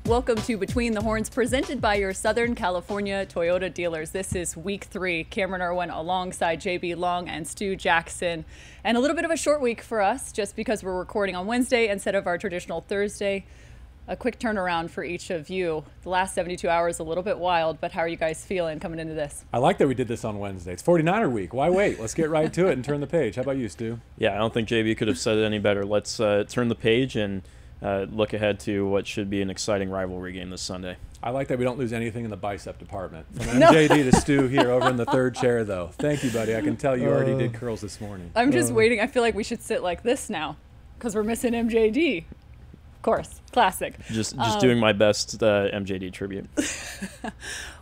Welcome to Between the Horns, presented by your Southern California Toyota dealers. This is week 3. Camryn Irwin alongside JB Long and Stu Jackson. And a little bit of a short week for us, just because we're recording on Wednesday instead of our traditional Thursday. A quick turnaround for each of you. The last 72 hours, a little bit wild, but how are you guys feeling coming into this? I like that we did this on Wednesday. It's 49er week. Why wait? Let's get right to it and turn the page. How about you, Stu? Yeah, I don't think JB could have said it any better. Let's turn the page and look ahead to what should be an exciting rivalry game this Sunday. I like that we don't lose anything in the bicep department. From MJD to Stu here over in the third chair, though. Thank you, buddy. I can tell you already did curls this morning. I'm just waiting. I feel like we should sit like this now because we're missing MJD. Of course, classic. Just doing my best MJD tribute.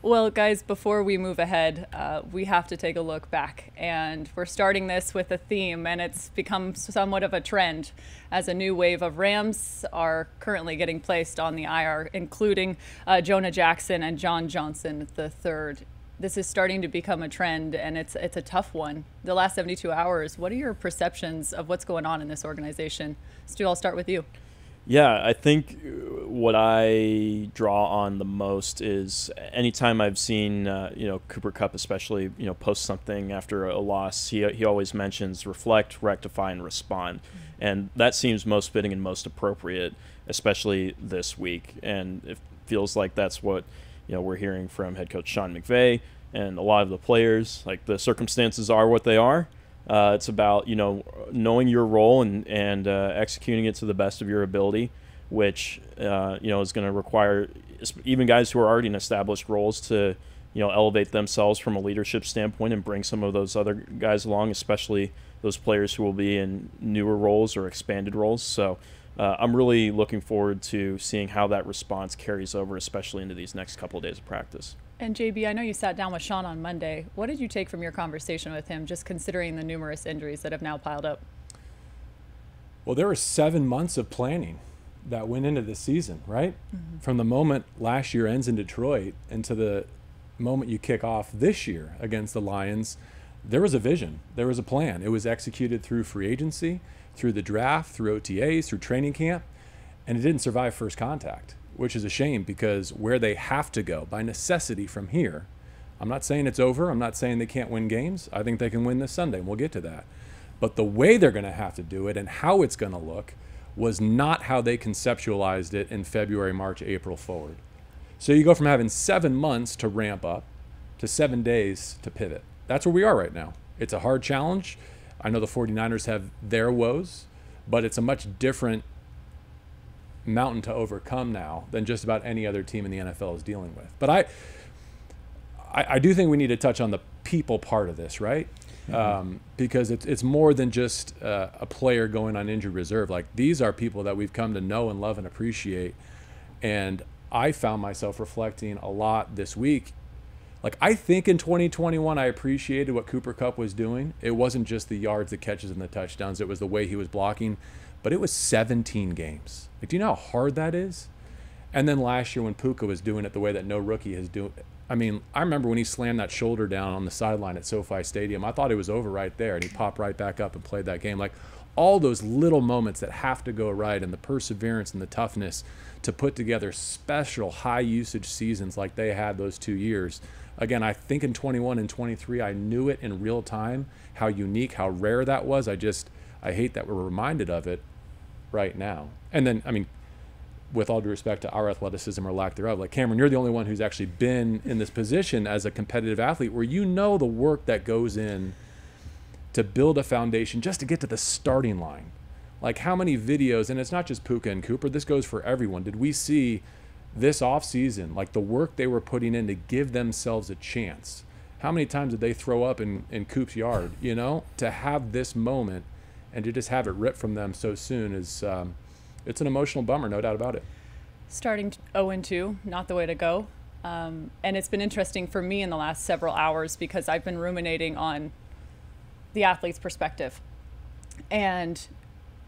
Well, guys, before we move ahead, we have to take a look back. And we're starting this with a theme, and it's become somewhat of a trend as a new wave of Rams are currently getting placed on the IR, including Jonah Jackson and John Johnson III. This is starting to become a trend, and it's a tough one. The last 72 hours, what are your perceptions of what's going on in this organization? Stu, I'll start with you. Yeah, I think what I draw on the most is anytime I've seen, Cooper Kupp especially, post something after a loss, he always mentions reflect, rectify, and respond. And that seems most fitting and most appropriate, especially this week. And it feels like that's what, we're hearing from head coach Sean McVay and a lot of the players. Like, the circumstances are what they are. It's about, knowing your role and executing it to the best of your ability, which, is going to require even guys who are already in established roles to, elevate themselves from a leadership standpoint and bring some of those other guys along, especially those players who will be in newer roles or expanded roles. So I'm really looking forward to seeing how that response carries over, especially into these next couple of days of practice. And JB, I know you sat down with Sean on Monday. What did you take from your conversation with him, just considering the numerous injuries that have now piled up? Well, there were 7 months of planning that went into the season, right? Mm-hmm. From the moment last year ends in Detroit into the moment you kick off this year against the Lions, there was a vision. There was a plan. It was executed through free agency, through the draft, through OTAs, through training camp, and it didn't survive first contact, which is a shame because where they have to go by necessity from here, I'm not saying it's over. I'm not saying they can't win games. I think they can win this Sunday, and we'll get to that. But the way they're going to have to do it and how it's going to look was not how they conceptualized it in February, March, April forward. So you go from having 7 months to ramp up to 7 days to pivot. That's where we are right now. It's a hard challenge. I know the 49ers have their woes, but it's a much different mountain to overcome now than just about any other team in the NFL is dealing with. But I do think we need to touch on the people part of this, right? Mm-hmm. Because it's more than just a player going on injured reserve. Like, these are people that we've come to know and love and appreciate. And I found myself reflecting a lot this week. Like, I think in 2021, I appreciated what Cooper Kupp was doing. It wasn't just the yards, the catches, and the touchdowns. It was the way he was blocking. But it was 17 games. Like, do you know how hard that is? And then last year when Puka was doing it the way that no rookie has doing it. I mean, I remember when he slammed that shoulder down on the sideline at SoFi Stadium. I thought it was over right there, and he popped right back up and played that game. Like, all those little moments that have to go right, and the perseverance and the toughness to put together special high-usage seasons like they had those 2 years. Again, I think in 21 and 23, I knew it in real time, how unique, how rare that was. I hate that we're reminded of it right now. And then, I mean, with all due respect to our athleticism or lack thereof, like, Camryn, you're the only one who's actually been in this position as a competitive athlete where you know the work that goes in to build a foundation just to get to the starting line. Like, how many videos, and it's not just Puka and Cooper, this goes for everyone, did we see this offseason, like the work they were putting in to give themselves a chance? How many times did they throw up in Coop's yard, to have this moment and to just have it ripped from them so soon is it's an emotional bummer, no doubt about it. Starting 0-2, not the way to go. And it's been interesting for me in the last several hours because I've been ruminating on the athlete's perspective. And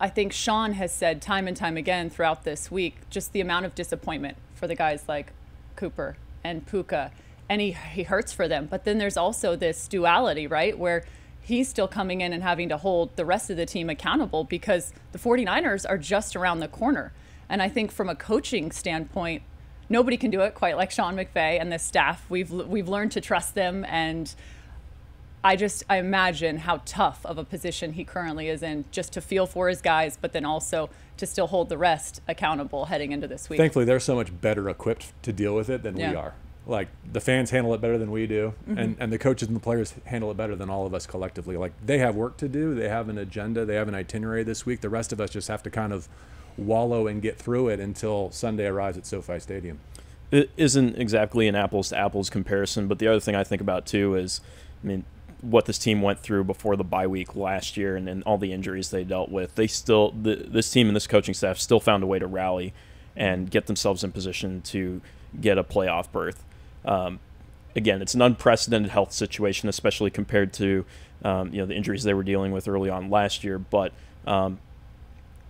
I think Sean has said time and time again throughout this week, just the amount of disappointment for the guys like Cooper and Puka, and he hurts for them. But then there's also this duality, right, where he's still coming in and having to hold the rest of the team accountable because the 49ers are just around the corner. And I think from a coaching standpoint, nobody can do it quite like Sean McVay and the staff. We've learned to trust them, and I imagine how tough of a position he currently is in, just to feel for his guys, but then also to still hold the rest accountable heading into this week. Thankfully, they're so much better equipped to deal with it than we are. Like, the fans handle it better than we do, and the coaches and the players handle it better than all of us collectively. Like, they have work to do. They have an agenda. They have an itinerary this week. The rest of us just have to kind of wallow and get through it until Sunday arrives at SoFi Stadium. It isn't exactly an apples-to-apples comparison, but the other thing I think about, too, is, I mean, what this team went through before the bye week last year and all the injuries they dealt with. They still, this team and this coaching staff still found a way to rally and get themselves in position to get a playoff berth. Again, it's an unprecedented health situation, especially compared to the injuries they were dealing with early on last year. But no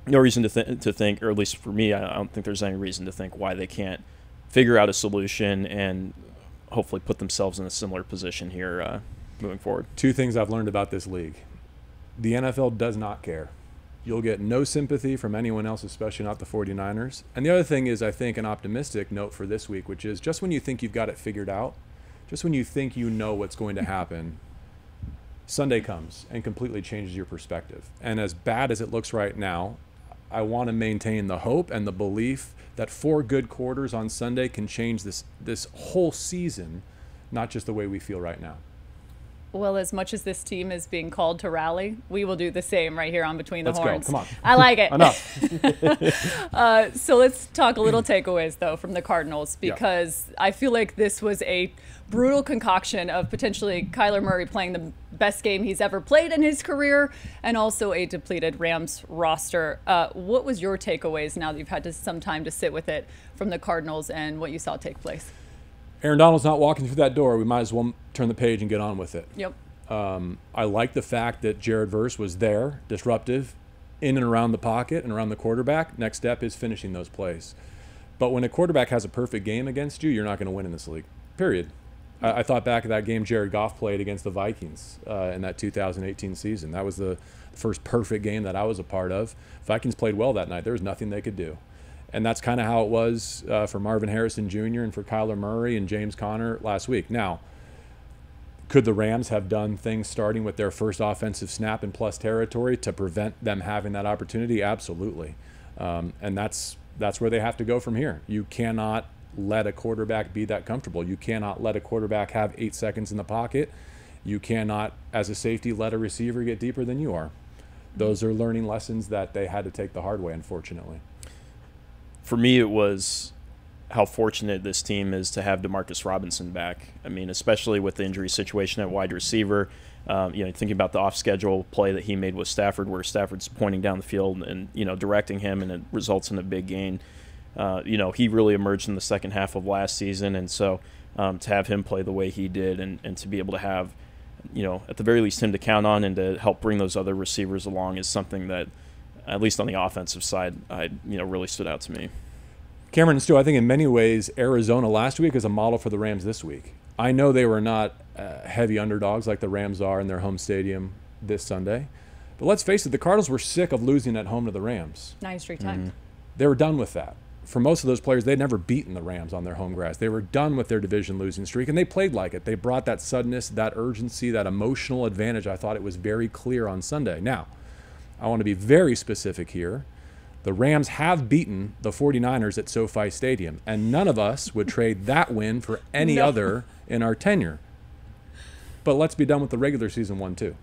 reason to think, or at least for me, I don't think there's any reason to think why they can't figure out a solution and hopefully put themselves in a similar position here moving forward. Two things I've learned about this league. The NFL does not care. You'll get no sympathy from anyone else, especially not the 49ers. And the other thing is, I think, an optimistic note for this week, which is just when you think you've got it figured out, just when you think you know what's going to happen, Sunday comes and completely changes your perspective. And as bad as it looks right now, I want to maintain the hope and the belief that 4 good quarters on Sunday can change this whole season, not just the way we feel right now. Well, as much as this team is being called to rally, we will do the same right here on Between the Horns. Let's go. Come on. I like it. Enough. So let's talk a little takeaways, though, from the Cardinals, because I feel like this was a brutal concoction of potentially Kyler Murray playing the best game he's ever played in his career and also a depleted Rams roster. What was your takeaways now that you've had some time to sit with it from the Cardinals and what you saw take place? Aaron Donald's not walking through that door. We might as well turn the page and get on with it. Yep. I like the fact that Jared Verse was there, disruptive, in and around the pocket and around the quarterback. Next step is finishing those plays. But when a quarterback has a perfect game against you, you're not going to win in this league, period. I thought back of that game Jared Goff played against the Vikings in that 2018 season. That was the first perfect game that I was a part of. Vikings played well that night. There was nothing they could do. And that's kind of how it was for Marvin Harrison Jr. and for Kyler Murray and James Conner last week. Now, could the Rams have done things starting with their first offensive snap in plus territory to prevent them having that opportunity? Absolutely. And that's where they have to go from here. You cannot let a quarterback be that comfortable. You cannot let a quarterback have 8 seconds in the pocket. You cannot, as a safety, let a receiver get deeper than you are. Those are learning lessons that they had to take the hard way, unfortunately. For me, it was how fortunate this team is to have Demarcus Robinson back. I mean, especially with the injury situation at wide receiver. Thinking about the off-schedule play that he made with Stafford, where Stafford's pointing down the field and directing him, and it results in a big gain. He really emerged in the second half of last season, and so to have him play the way he did, and to be able to have, at the very least, him to count on and to help bring those other receivers along is something that, at least on the offensive side, really stood out to me. Camryn and Stu, I think in many ways Arizona last week is a model for the Rams this week. I know they were not heavy underdogs like the Rams are in their home stadium this Sunday. But let's face it, the Cardinals were sick of losing at home to the Rams. 9 straight times. They were done with that. For most of those players, they'd never beaten the Rams on their home grass. They were done with their division losing streak, and they played like it. They brought that suddenness, that urgency, that emotional advantage. I thought it was very clear on Sunday. Now, I want to be very specific here. The Rams have beaten the 49ers at SoFi Stadium, and none of us would trade that win for any other in our tenure. But let's be done with the regular season one too,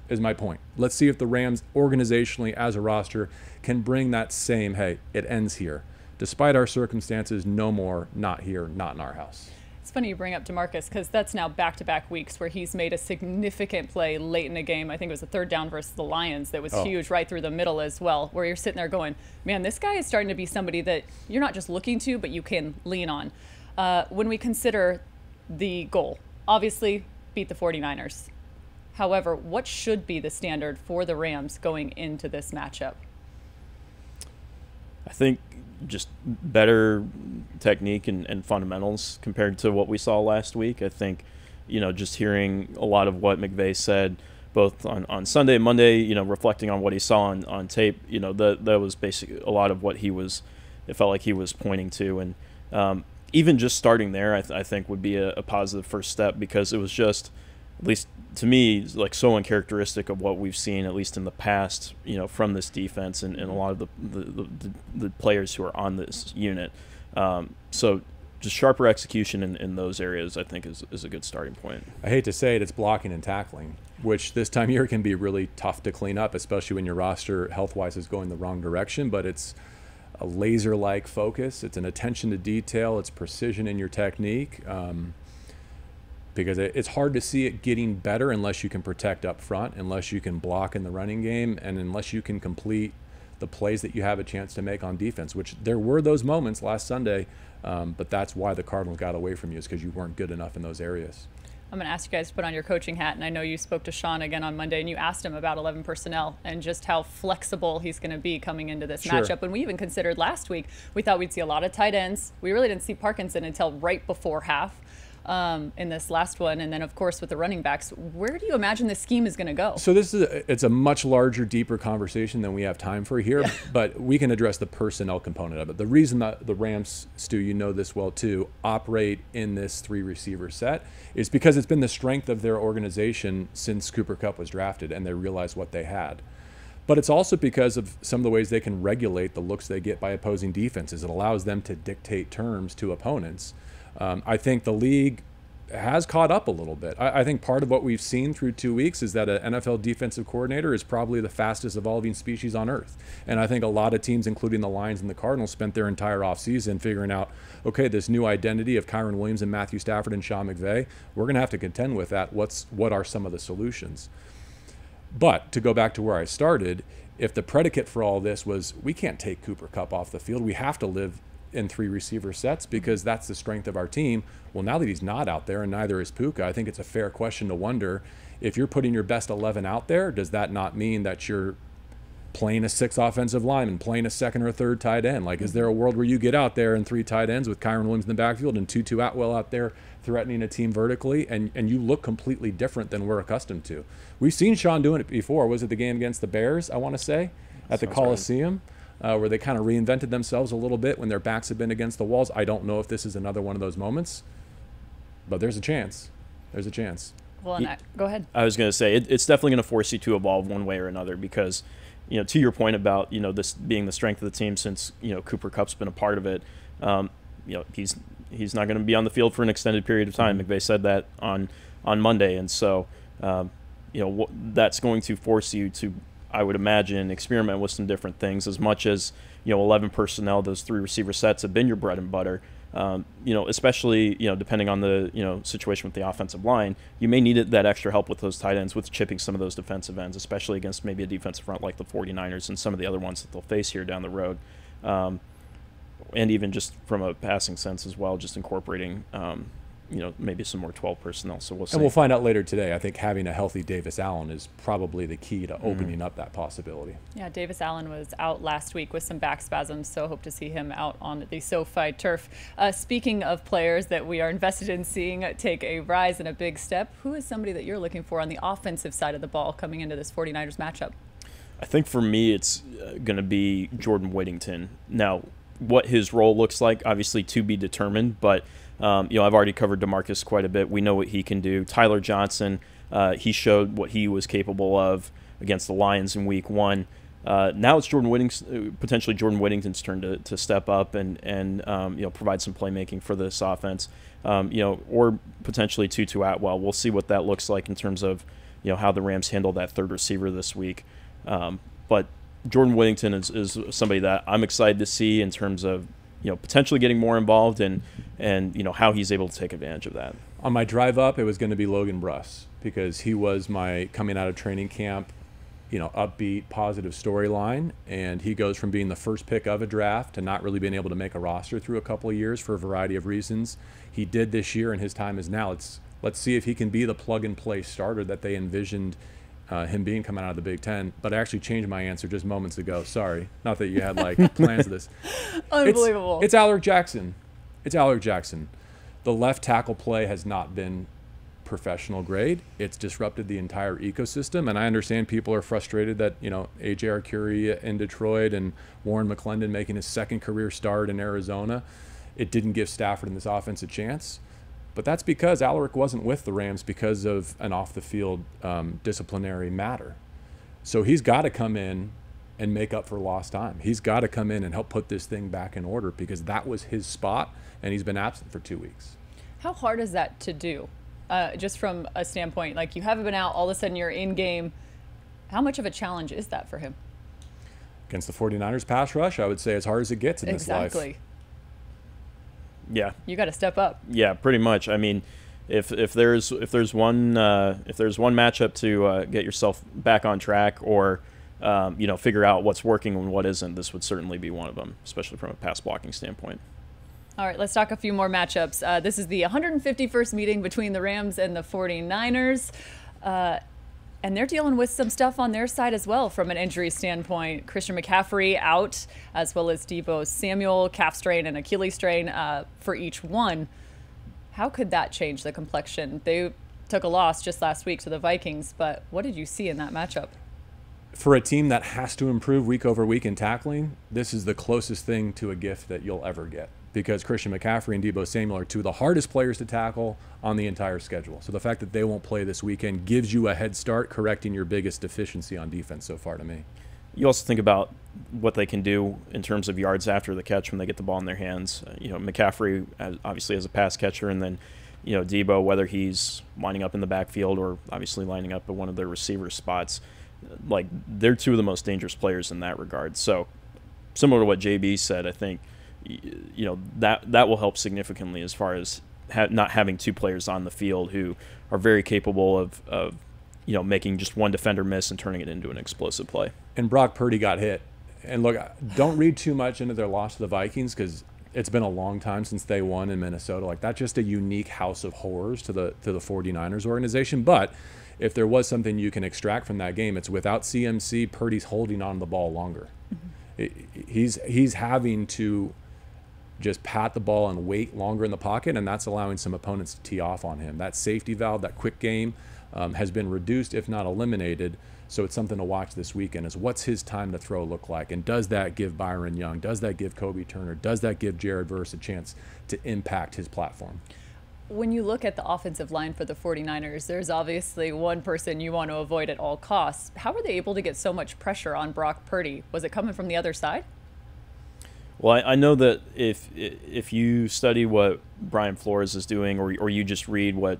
is my point. Let's see if the Rams organizationally as a roster can bring that same, hey, it ends here. Despite our circumstances, no more, not here, not in our house. It's funny you bring up DeMarcus because that's now back-to-back weeks where he's made a significant play late in the game. I think it was a third down versus the Lions that was huge right through the middle as well, where you're sitting there going, man, this guy is starting to be somebody that you're not just looking to, but you can lean on. When we consider the goal, obviously beat the 49ers. However, what should be the standard for the Rams going into this matchup? I think just better technique and fundamentals compared to what we saw last week. I think, just hearing a lot of what McVay said both on Sunday and Monday, reflecting on what he saw on tape, that was basically a lot of what it felt like he was pointing to. And even just starting there, I think would be a positive first step, because it was just, at least to me, like so uncharacteristic of what we've seen, at least in the past, from this defense and a lot of the players who are on this unit. So just sharper execution in those areas, I think, is a good starting point. I hate to say it, it's blocking and tackling, which this time of year can be really tough to clean up, especially when your roster health-wise is going the wrong direction. But it's a laser-like focus. It's an attention to detail. It's precision in your technique. Because it's hard to see it getting better unless you can protect up front, unless you can block in the running game, and unless you can complete the plays that you have a chance to make on defense, which there were those moments last Sunday, but that's why the Cardinals got away from you, is because you weren't good enough in those areas. I'm going to ask you guys to put on your coaching hat, and I know you spoke to Sean again on Monday, and you asked him about 11 personnel and just how flexible he's going to be coming into this matchup. And we even considered last week, we thought we'd see a lot of tight ends. We really didn't see Parkinson until right before half. In this last one, and then of course with the running backs, where do you imagine this scheme is going to go? So it's a much larger, deeper conversation than we have time for here, but we can address the personnel component of it. The reason that the Rams, Stu, you know this well too, operate in this 3 receiver set is because it's been the strength of their organization since Cooper Kupp was drafted, and they realized what they had. But it's also because of some of the ways they can regulate the looks they get by opposing defenses. It allows them to dictate terms to opponents. I think the league has caught up a little bit. I think part of what we've seen through 2 weeks is that an NFL defensive coordinator is probably the fastest evolving species on earth. And I think a lot of teams, including the Lions and the Cardinals, spent their entire offseason figuring out, okay, this new identity of Camryn Williams and Matthew Stafford and Sean McVay, we're going to have to contend with that. What are some of the solutions? But to go back to where I started, if the predicate for all this was we can't take Cooper Kupp off the field, we have to live in 3 receiver sets because that's the strength of our team. Well, now that he's not out there and neither is Puka, I think it's a fair question to wonder, if you're putting your best 11 out there, does that not mean that you're playing a 6 offensive lineman, playing a 2nd or 3rd tight end? Like, is there a world where you get out there and 3 tight ends with Camryn Williams in the backfield and Tutu Atwell out there threatening a team vertically, and you look completely different than we're accustomed to? We've seen Sean doing it before. Was it the game against the Bears, I want to say, at the Coliseum? Right. Where they kind of reinvented themselves a little bit when their backs have been against the walls. I don't know if this is another one of those moments, but there's a chance. There's a chance. Well, go ahead. I was going to say, it's definitely going to force you to evolve one way or another because, to your point about, this being the strength of the team since, Cooper Kupp's been a part of it, he's not going to be on the field for an extended period of time. McVay said that on Monday. And so, that's going to force you to, I would imagine, experiment with some different things. As much as 11 personnel, those 3 receiver sets have been your bread and butter. Especially depending on the situation with the offensive line, you may need that extra help with those tight ends, with chipping some of those defensive ends, especially against maybe a defensive front like the 49ers and some of the other ones that they'll face here down the road. And even just from a passing sense as well, just incorporating maybe some more 12 personnel. So we'll see. And we'll find out later today. I think having a healthy Davis Allen is probably the key to opening up that possibility. Yeah, Davis Allen was out last week with some back spasms, so hope to see him out on the SoFi turf. Speaking of players that we are invested in seeing take a rise and a big step, who is somebody that you're looking for on the offensive side of the ball coming into this 49ers matchup? I think for me it's going to be Jordan Whittington. Now, what his role looks like, obviously to be determined, but I've already covered DeMarcus quite a bit. We know what he can do. Tyler Johnson, he showed what he was capable of against the Lions in Week 1. Now it's potentially Jordan Whittington's turn to step up and provide some playmaking for this offense, or potentially Tutu Atwell. We'll see what that looks like in terms of how the Rams handle that 3rd receiver this week. But Jordan Whittington is somebody that I'm excited to see in terms of potentially getting more involved and how he's able to take advantage of that. On my drive up, it was going to be Logan Bruss because he was my coming out of training camp, upbeat, positive storyline, and he goes from being the first pick of a draft to not really being able to make a roster through a couple of years for a variety of reasons. He did this year, and his time is now. Let's see if he can be the plug and play starter that they envisioned him being coming out of the Big Ten. But I actually changed my answer just moments ago. Sorry. Not that you had plans of this. Unbelievable. It's Alec Jackson. It's Alec Jackson. The left tackle play has not been professional grade. It's disrupted the entire ecosystem, and I understand people are frustrated that, you know, A.J. Arcuri in Detroit and Warren McClendon making his second career start in Arizona. It didn't give Stafford and this offense a chance. But that's because Alaric wasn't with the Rams because of an off-the-field disciplinary matter. So he's got to come in and make up for lost time. He's got to come in and help put this thing back in order because that was his spot, and he's been absent for 2 weeks. How hard is that to do? Just from a standpoint, like you haven't been out, all of a sudden you're in game. How much of a challenge is that for him? Against the 49ers pass rush, I would say as hard as it gets in this life. Exactly. Yeah. You got to step up. Yeah, pretty much. I mean, if there's one matchup to get yourself back on track or figure out what's working and what isn't, this would certainly be one of them, especially from a pass blocking standpoint. All right, let's talk a few more matchups. This is the 151st meeting between the Rams and the 49ers. And they're dealing with some stuff on their side as well from an injury standpoint. Christian McCaffrey out, as well as Deebo Samuel, calf strain and Achilles strain for each one. How could that change the complexion? They took a loss just last week to the Vikings, but what did you see in that matchup? For a team that has to improve week over week in tackling, this is the closest thing to a gift that you'll ever get, because Christian McCaffrey and Deebo Samuel are two of the hardest players to tackle on the entire schedule. So the fact that they won't play this weekend gives you a head start correcting your biggest deficiency on defense so far to me. You also think about what they can do in terms of yards after the catch when they get the ball in their hands. McCaffrey obviously as a pass catcher, and then Deebo, whether he's lining up in the backfield or obviously lining up at one of their receiver spots, like they're two of the most dangerous players in that regard. So similar to what JB said, I think that will help significantly as far as not having two players on the field who are very capable of making just one defender miss and turning it into an explosive play. And Brock Purdy got hit. And look, don't read too much into their loss to the Vikings because it's been a long time since they won in Minnesota. Like, that's just a unique house of horrors to the 49ers organization. But if there was something you can extract from that game, it's without CMC, Purdy's holding on to the ball longer. Mm-hmm. He's having to just pat the ball and wait longer in the pocket, and that's allowing some opponents to tee off on him. That safety valve, that quick game, has been reduced, if not eliminated. So it's something to watch this weekend is what's his time to throw look like? And does that give Byron Young, does that give Kobe Turner, does that give Jared Verse a chance to impact his platform? When you look at the offensive line for the 49ers, there's obviously one person you want to avoid at all costs. How were they able to get so much pressure on Brock Purdy? Was it coming from the other side? Well, I know that if you study what Brian Flores is doing, or you just read what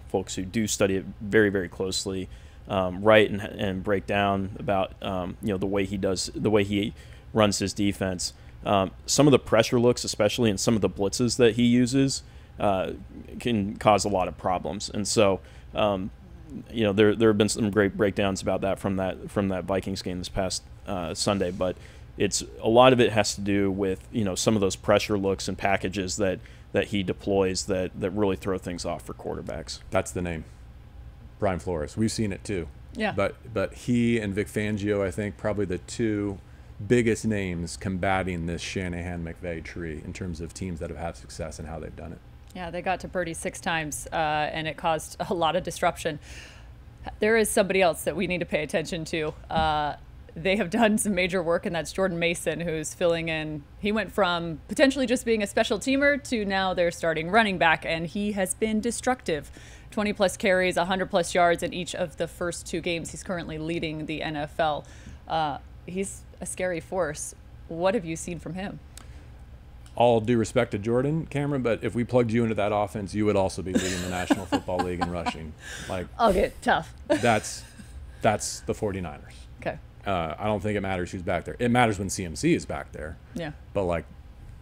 folks who do study it very, very closely write and break down about the way he runs his defense, some of the pressure looks, especially in some of the blitzes that he uses, can cause a lot of problems. And so there have been some great breakdowns about that from that Vikings game this past Sunday, but a lot of it has to do with some of those pressure looks and packages that he deploys that really throw things off for quarterbacks. That's the name, Brian Flores. We've seen it too. Yeah. But he and Vic Fangio, I think, probably the two biggest names combating this Shanahan-McVay tree in terms of teams that have had success and how they've done it. Yeah, they got to Purdy 6 times, and it caused a lot of disruption. There is somebody else that we need to pay attention to. They have done some major work, and that's Jordan Mason, who's filling in. He went from potentially just being a special teamer to now they're starting running back, and he has been destructive. 20-plus carries, 100-plus yards in each of the first 2 games. He's currently leading the NFL. He's a scary force. What have you seen from him? All due respect to Jordan, Camryn, but if we plugged you into that offense, you would also be leading the National Football League in rushing. Okay, tough. That's the 49ers. Okay. I don't think it matters who's back there. It matters when CMC is back there. Yeah. But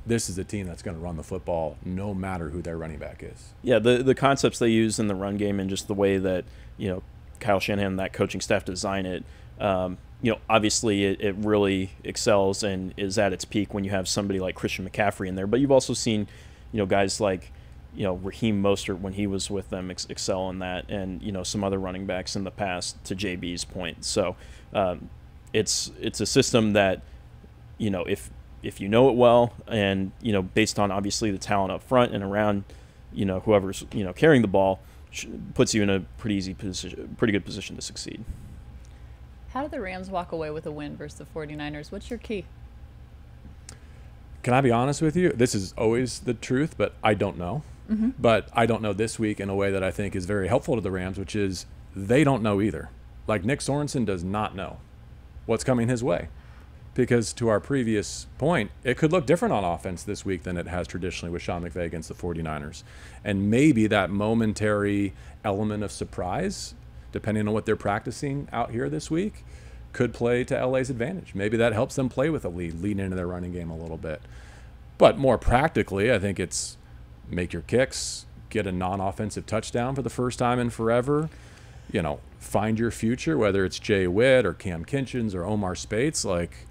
this is a team that's going to run the football no matter who their running back is. Yeah, the concepts they use in the run game and just the way that Kyle Shanahan and that coaching staff design it. Obviously it really excels and is at its peak when you have somebody like Christian McCaffrey in there. But you've also seen guys like Raheem Mostert when he was with them excel in that, and some other running backs in the past, to JB's point. So it's a system that if you know it well, and based on obviously the talent up front and around whoever's carrying the ball, puts you in a pretty good position to succeed. How did the Rams walk away with a win versus the 49ers? What's your key? Can I be honest with you? This is always the truth, but I don't know. But I don't know this week in a way that I think is very helpful to the Rams, which is they don't know either. Like Nick Sorensen does not know what's coming his way. Because to our previous point, it could look different on offense this week than it has traditionally with Sean McVay against the 49ers. And maybe that momentary element of surprise, depending on what they're practicing out here this week, could play to LA's advantage. Maybe that helps them play with a lead into their running game a little bit. But more practically, I think it's make your kicks, get a non-offensive touchdown for the first time in forever, find your future, whether it's Jay Witt or Cam Kinchens or Omar Spates. Like,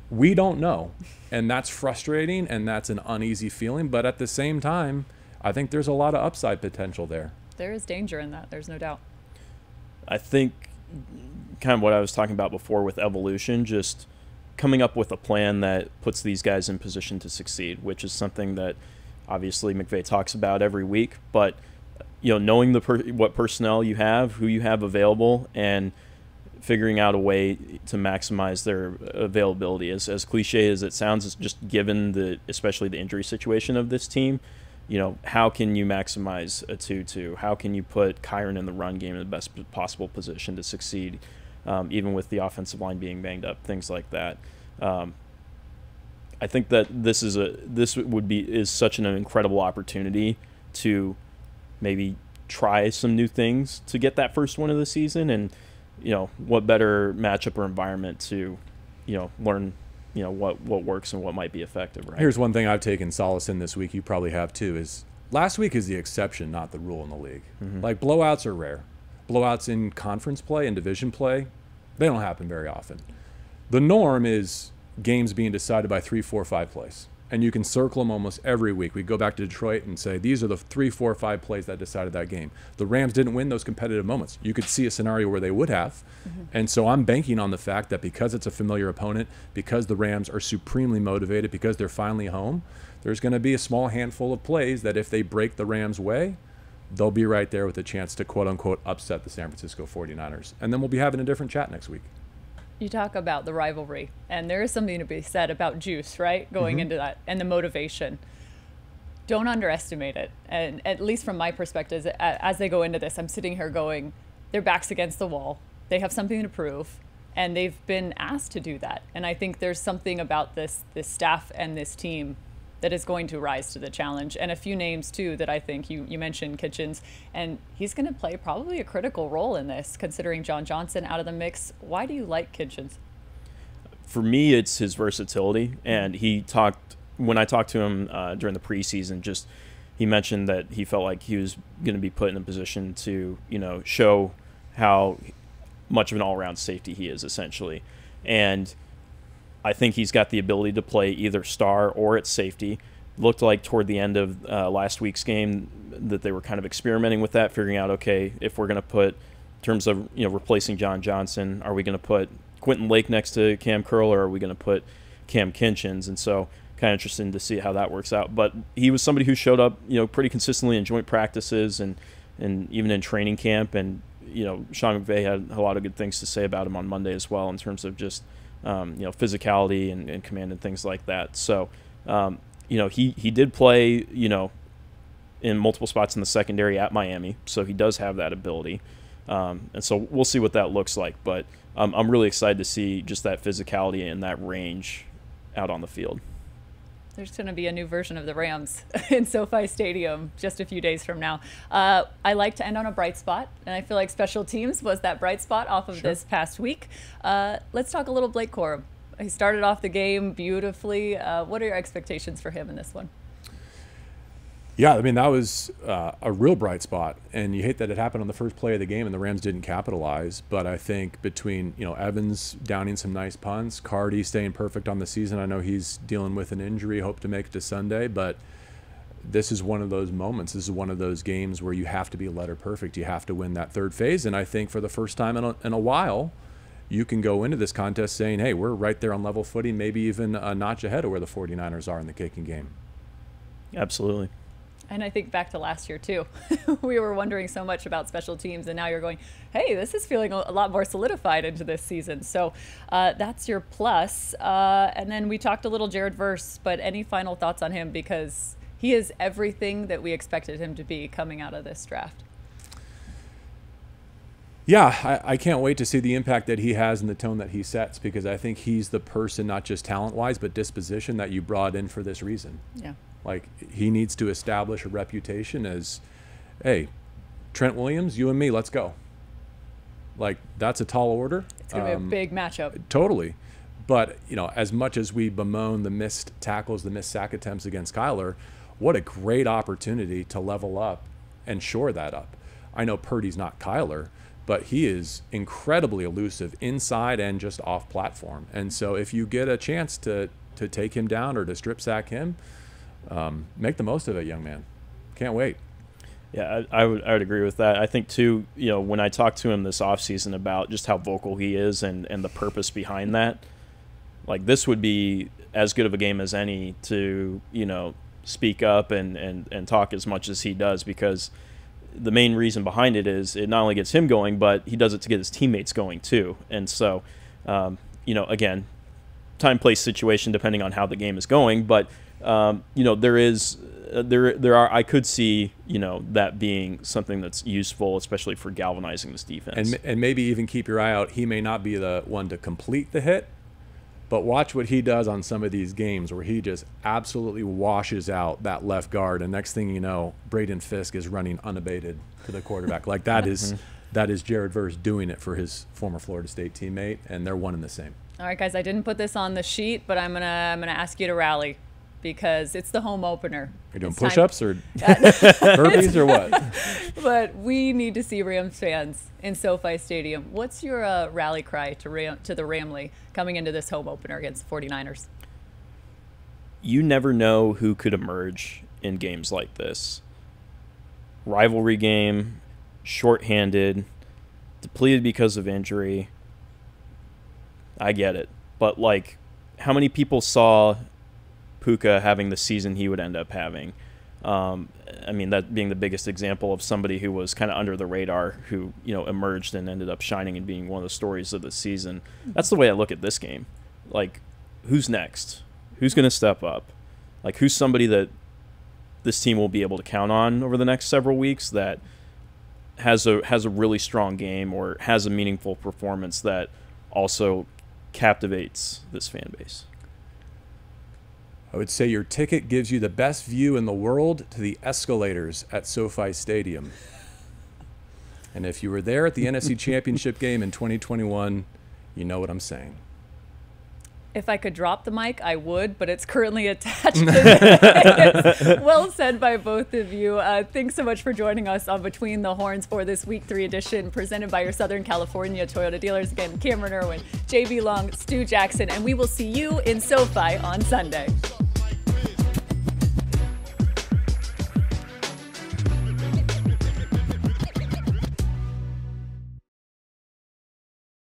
we don't know, and that's frustrating, and that's an uneasy feeling. But at the same time, I think there's a lot of upside potential there. There is danger in that. There's no doubt. I think kind of what I was talking about before with evolution, just coming up with a plan that puts these guys in position to succeed, which is something that obviously McVay talks about every week. But knowing what personnel you have, who you have available, and figuring out a way to maximize their availability. As cliche as it sounds, it's just given especially the injury situation of this team, how can you maximize a 2-2? How can you put Camryn in the run game in the best possible position to succeed, even with the offensive line being banged up, things like that. I think that this is such an incredible opportunity to maybe try some new things to get that first win of the season, and what better matchup or environment to learn what works and what might be effective, right? Here's one thing I've taken solace in this week, you probably have too, is last week is the exception, not the rule in the league. Like, blowouts are rare. Blowouts in conference play and division play, they don't happen very often. The norm is games being decided by 3, 4, 5 plays. And you can circle them almost every week. We go back to Detroit and say, these are the 3, 4, 5 plays that decided that game. The Rams didn't win those competitive moments. You could see a scenario where they would have. And so I'm banking on the fact that because it's a familiar opponent, because the Rams are supremely motivated, because they're finally home, there's going to be a small handful of plays that if they break the Rams' way, they'll be right there with a chance to quote-unquote upset the San Francisco 49ers. And then we'll be having a different chat next week. You talk about the rivalry, and there is something to be said about juice, right? Going into that, and the motivation. Don't underestimate it. And at least from my perspective, as they go into this, I'm sitting here going, their back's against the wall. They have something to prove, and they've been asked to do that. And I think there's something about this staff and this team that is going to rise to the challenge. And a few names, too, that I think you mentioned, Kitchens, and he's going to play probably a critical role in this, considering John Johnson out of the mix. Why do you like Kitchens? For me, it's his versatility. And when I talked to him during the preseason, he mentioned that he felt like he was going to be put in a position to, show how much of an all-around safety he is, essentially. And I think he's got the ability to play either star or at safety. Looked like toward the end of last week's game that they were kind of experimenting with that, figuring out, okay, if we're going to put, in terms of replacing John Johnson, are we going to put Quentin Lake next to Cam Curl, or are we going to put Cam Kinchens? And so kind of interested to see how that works out. But he was somebody who showed up, pretty consistently in joint practices and even in training camp. And Sean McVay had a lot of good things to say about him on Monday as well, in terms of just physicality and command and things like that. So, he did play, in multiple spots in the secondary at Miami. So he does have that ability. And so we'll see what that looks like. But I'm really excited to see just that physicality and that range out on the field. There's going to be a new version of the Rams in SoFi Stadium just a few days from now. I like to end on a bright spot, and I feel like special teams was that bright spot off of this past week. Let's talk a little Blake Corum. He started off the game beautifully. What are your expectations for him in this one? Yeah, I mean, that was a real bright spot, and you hate that it happened on the first play of the game and the Rams didn't capitalize. But I think between Evans downing some nice punts, Cardi staying perfect on the season, I know he's dealing with an injury, hope to make it to Sunday, but this is one of those moments. This is one of those games where you have to be letter perfect. You have to win that third phase, and I think for the first time in a while, you can go into this contest saying, hey, we're right there on level footing, maybe even a notch ahead of where the 49ers are in the kicking game. Absolutely. And I think back to last year too. We were wondering so much about special teams, and now you're going, hey, this is feeling a lot more solidified into this season. So that's your plus. And then we talked a little Jared Verse, but any final thoughts on him, because he is everything that we expected him to be coming out of this draft. Yeah, I can't wait to see the impact that he has and the tone that he sets, because I think he's the person, not just talent-wise, but disposition, that you brought in for this reason. Yeah. Like, he needs to establish a reputation as, hey, Trent Williams, you and me, let's go. Like, that's a tall order. It's going to be a big matchup. Totally. But, you know, as much as we bemoan the missed tackles, the missed sack attempts against Kyler, what a great opportunity to level up and shore that up. I know Purdy's not Kyler, but he is incredibly elusive inside and just off platform. And so if you get a chance to take him down or to strip sack him, make the most of it, young man. Can't wait. Yeah, I would agree with that. I think too, you know, when I talked to him this offseason about just how vocal he is and the purpose behind that, like, this would be as good of a game as any to, you know, speak up and talk as much as he does, because the main reason behind it is it not only gets him going, but he does it to get his teammates going too. And so, you know, again, time, place, situation, depending on how the game is going. But, you know, I could see, you know, that being something that's useful, especially for galvanizing this defense. And maybe even keep your eye out. He may not be the one to complete the hit, but watch what he does on some of these games where he just absolutely washes out that left guard. And next thing you know, Braden Fisk is running unabated to the quarterback. Like, that is Jared Verse doing it for his former Florida State teammate, and they're one and the same. All right, guys, I didn't put this on the sheet, but I'm gonna ask you to rally, because it's the home opener. Are you doing push-ups or burpees or what? But we need to see Rams fans in SoFi Stadium. What's your rally cry to the Ramley coming into this home opener against the 49ers? You never know who could emerge in games like this. Rivalry game, shorthanded, depleted because of injury. I get it. But, like, how many people saw Puka having the season he would end up having? I mean, that being the biggest example of somebody who was kind of under the radar, who, you know, emerged and ended up shining and being one of the stories of the season. That's the way I look at this game. Like, who's next? Who's going to step up? Like, who's somebody that this team will be able to count on over the next several weeks that has a really strong game or has a meaningful performance that also captivates this fan base? I would say your ticket gives you the best view in the world to the escalators at SoFi Stadium. And if you were there at the NFC Championship game in 2021, you know what I'm saying. If I could drop the mic, I would, but it's currently attached to the Well said by both of you. Thanks so much for joining us on Between the Horns for this Week 3 edition, presented by your Southern California Toyota dealers. Again, Camryn Irwin, JB Long, Stu Jackson, and we will see you in SoFi on Sunday.